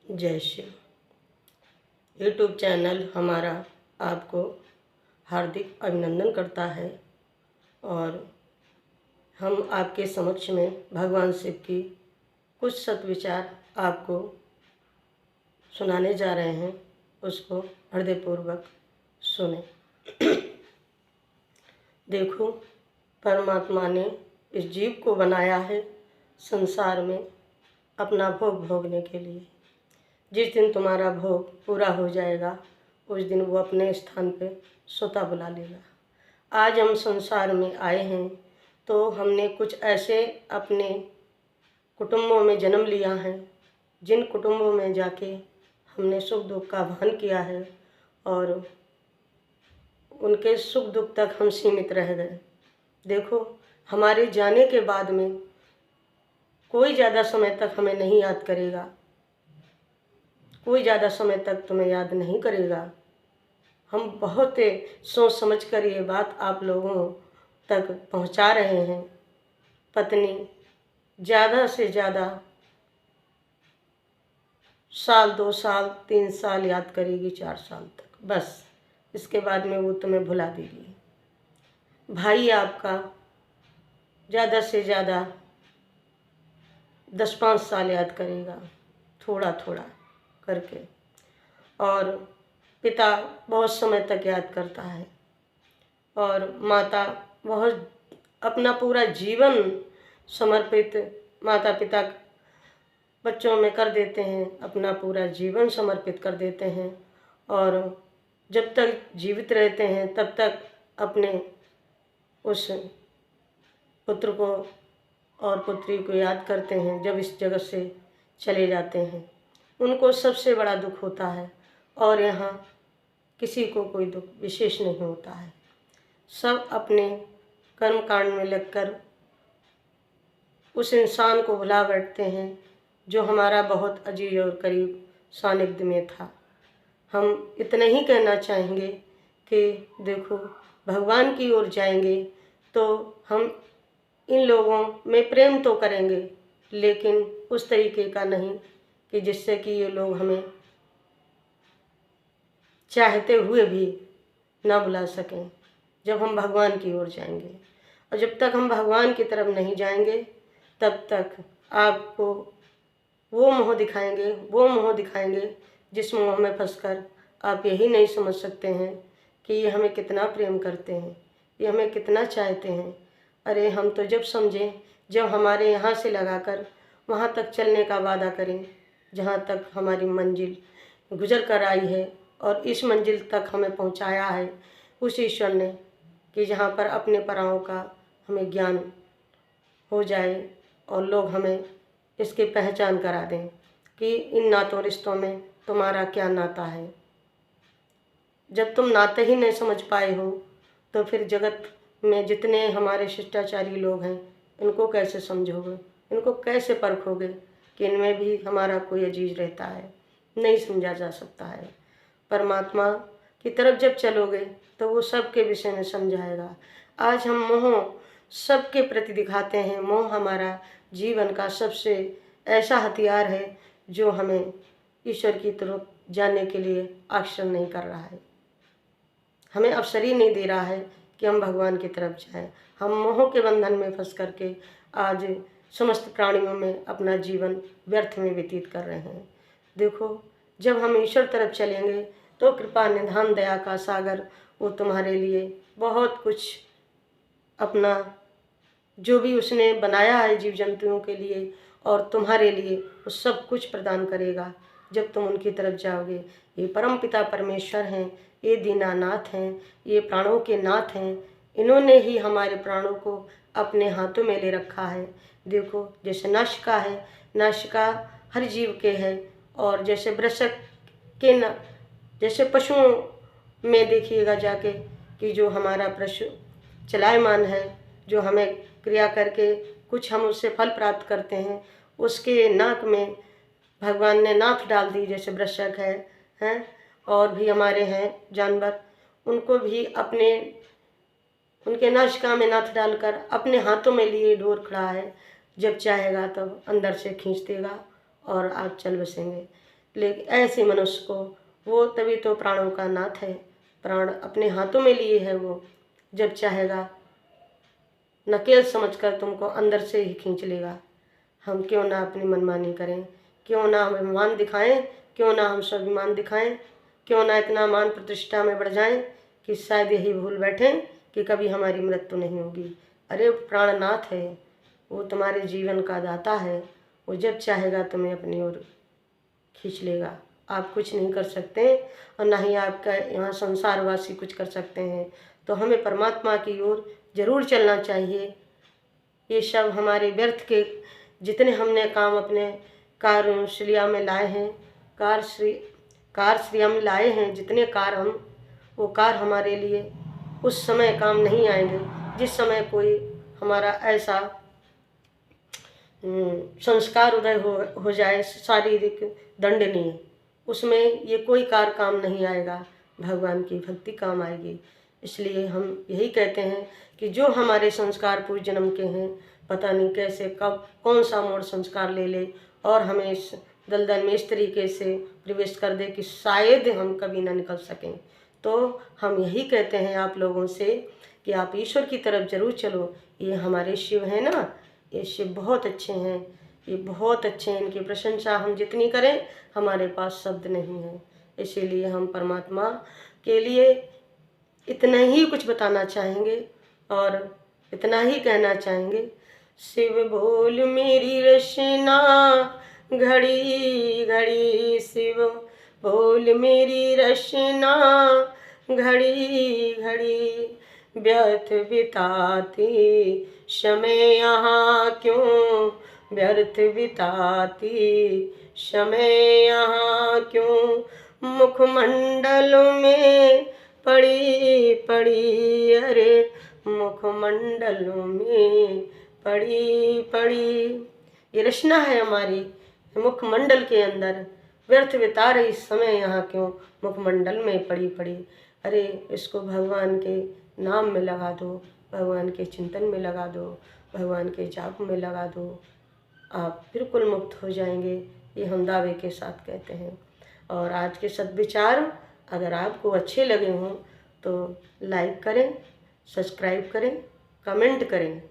जय Shiv. YouTube channel हमारा आपको हार्दिक अभिनंदन करता है और हम आपके समक्ष में भगवान शिव की कुछ सत्विचार आपको सुनाने जा रहे हैं, उसको हृदयपूर्वक सुने। देखो, परमात्मा ने इस जीव को बनाया है संसार में अपना भोग भोगने के लिए। जिस दिन तुम्हारा भोग पूरा हो जाएगा उस दिन वो अपने स्थान पे स्वतः बुला लेगा। आज हम संसार में आए हैं तो हमने कुछ ऐसे अपने कुटुंबों में जन्म लिया है जिन कुटुंबों में जाके हमने सुख दुख का वहन किया है और उनके सुख दुख तक हम सीमित रह गए। देखो, हमारे जाने के बाद में कोई ज़्यादा समय तक हमें नहीं याद करेगा, कोई ज़्यादा समय तक तुम्हें याद नहीं करेगा। हम बहुत सोच समझ कर ये बात आप लोगों तक पहुंचा रहे हैं। पत्नी ज़्यादा से ज़्यादा साल, 2 साल, 3 साल याद करेगी, 4 साल तक, बस। इसके बाद में वो तुम्हें भुला देगी। भाई आपका ज़्यादा से ज़्यादा 10-5 साल याद करेगा, थोड़ा थोड़ा करके। और पिता बहुत समय तक याद करता है और माता बहुत अपना पूरा जीवन समर्पित माता पिता बच्चों में कर देते हैं, अपना पूरा जीवन समर्पित कर देते हैं और जब तक जीवित रहते हैं तब तक अपने उस पुत्र को और पुत्री को याद करते हैं। जब इस जगत से चले जाते हैं उनको सबसे बड़ा दुख होता है और यहाँ किसी को कोई दुख विशेष नहीं होता है। सब अपने कर्म कांड में लगकर उस इंसान को भुला बैठते हैं जो हमारा बहुत अजीज और करीब सानिध्य में था। हम इतना ही कहना चाहेंगे कि देखो, भगवान की ओर जाएंगे तो हम इन लोगों में प्रेम तो करेंगे, लेकिन उस तरीके का नहीं कि जिससे कि ये लोग हमें चाहते हुए भी ना बुला सकें। जब हम भगवान की ओर जाएंगे और जब तक हम भगवान की तरफ नहीं जाएंगे तब तक आपको वो मोह दिखाएंगे जिस मोह में फंसकर आप यही नहीं समझ सकते हैं कि ये हमें कितना प्रेम करते हैं, ये हमें कितना चाहते हैं। अरे हम तो जब समझें, जब हमारे यहाँ से लगाकर वहाँ तक चलने का वादा करें जहाँ तक हमारी मंजिल गुजर कर आई है और इस मंजिल तक हमें पहुँचाया है उस ईश्वर ने, कि जहाँ पर अपने पराओं का हमें ज्ञान हो जाए और लोग हमें इसकी पहचान करा दें कि इन नातों रिश्तों में तुम्हारा क्या नाता है। जब तुम नाते ही नहीं समझ पाए हो तो फिर जगत में जितने हमारे शिष्टाचारी लोग हैं इनको कैसे समझोगे, इनको कैसे परखोगे कि इनमें भी हमारा कोई अजीज रहता है। नहीं समझा जा सकता है। परमात्मा की तरफ जब चलोगे तो वो सबके विषय में समझाएगा। आज हम मोह सबके प्रति दिखाते हैं। मोह हमारा जीवन का सबसे ऐसा हथियार है जो हमें ईश्वर की तरफ जाने के लिए आकर्षण नहीं कर रहा है, हमें अवसर ही नहीं दे रहा है कि हम भगवान की तरफ जाएं। हम मोह के बंधन में फंस करके आज समस्त प्राणियों में अपना जीवन व्यर्थ में व्यतीत कर रहे हैं। देखो, जब हम ईश्वर तरफ चलेंगे तो कृपा निधान दया का सागर वो तुम्हारे लिए बहुत कुछ अपना जो भी उसने बनाया है जीव जंतुओं के लिए और तुम्हारे लिए वो सब कुछ प्रदान करेगा जब तुम उनकी तरफ जाओगे। ये परम पिता परमेश्वर हैं, ये दीनानाथ हैं, ये प्राणों के नाथ हैं। इन्होंने ही हमारे प्राणों को अपने हाथों में ले रखा है। देखो, जैसे नासिका है, नासिका हर जीव के है और जैसे वृषक के न जैसे पशुओं में देखिएगा जाके कि जो हमारा पशु चलायमान है, जो हमें क्रिया करके कुछ हम उससे फल प्राप्त करते हैं, उसके नाक में भगवान ने नाथ डाल दी। जैसे वृषक हैं और भी हमारे हैं जानवर, उनको भी उनके नासिका में नाथ डालकर अपने हाथों में लिए डोर खड़ा है। जब चाहेगा तब अंदर से खींच देगा और आप चल बसेंगे। लेकिन ऐसे मनुष्य को, वो तभी तो प्राणों का नाथ है, प्राण अपने हाथों में लिए है वो। जब चाहेगा नकेल समझकर तुमको अंदर से ही खींच लेगा। हम क्यों ना अपनी मनमानी करें, क्यों ना हम अभिमान दिखाएं, क्यों ना हम स्वाभिमान दिखाएं, क्यों ना इतना मान प्रतिष्ठा में बढ़ जाएं कि शायद यही भूल बैठें कि कभी हमारी मृत्यु नहीं होगी। अरे प्राणनाथ है, वो तुम्हारे जीवन का दाता है, वो जब चाहेगा तुम्हें अपनी ओर खींच लेगा। आप कुछ नहीं कर सकते और ना ही आपका यहाँ संसारवासी कुछ कर सकते हैं। तो हमें परमात्मा की ओर जरूर चलना चाहिए। ये सब हमारे व्यर्थ के जितने हमने काम अपने कार्यश्रिया में लाए हैं, कार्यश्रिया में लाए हैं, जितने कार्य हम, वो कार्य हमारे लिए उस समय काम नहीं आएंगे जिस समय कोई हमारा ऐसा संस्कार उदय हो जाए, शारीरिक दंडनीय, उसमें ये कोई कार्य काम नहीं आएगा, भगवान की भक्ति काम आएगी। इसलिए हम यही कहते हैं कि जो हमारे संस्कार पूर्व जन्म के हैं, पता नहीं कैसे कब कौन सा मोड़ संस्कार ले ले और हमें इस दलदल में इस तरीके से प्रवेश कर दे कि शायद हम कभी ना निकल सकें। तो हम यही कहते हैं आप लोगों से कि आप ईश्वर की तरफ जरूर चलो। ये हमारे शिव हैं ना, ये शिव बहुत अच्छे हैं, ये बहुत अच्छे हैं, इनकी प्रशंसा हम जितनी करें हमारे पास शब्द नहीं है। इसीलिए हम परमात्मा के लिए इतना ही कुछ बताना चाहेंगे और इतना ही कहना चाहेंगे, शिव बोल मेरी रचना घड़ी घड़ी, शिव बोल मेरी रचना घड़ी घड़ी, व्यर्थ बिताती समय यहाँ क्यों, व्यर्थ बिताती समय यहाँ क्यों, मुखमंडल में पड़ी पड़ी, अरे मुखमंडल में पड़ी पड़ी। ये रचना है हमारी मुखमंडल के अंदर, व्यर्थ बिता रही समय यहाँ क्यों, मुखमंडल में पड़ी पड़ी। अरे इसको भगवान के नाम में लगा दो, भगवान के चिंतन में लगा दो, भगवान के जाप में लगा दो, आप बिल्कुल मुक्त हो जाएंगे। ये हम दावे के साथ कहते हैं। और आज के सद्विचार अगर आपको अच्छे लगे हों तो लाइक करें, सब्सक्राइब करें, कमेंट करें,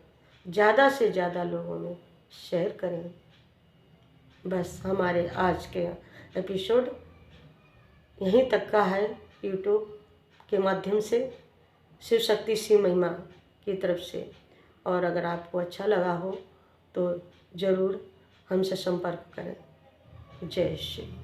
ज़्यादा से ज़्यादा लोगों में शेयर करें। बस हमारे आज के एपिसोड यहीं तक का है, यूट्यूब के माध्यम से, शिव शक्ति शिव महिमा की तरफ से। और अगर आपको अच्छा लगा हो तो ज़रूर हमसे संपर्क करें। जय श्री।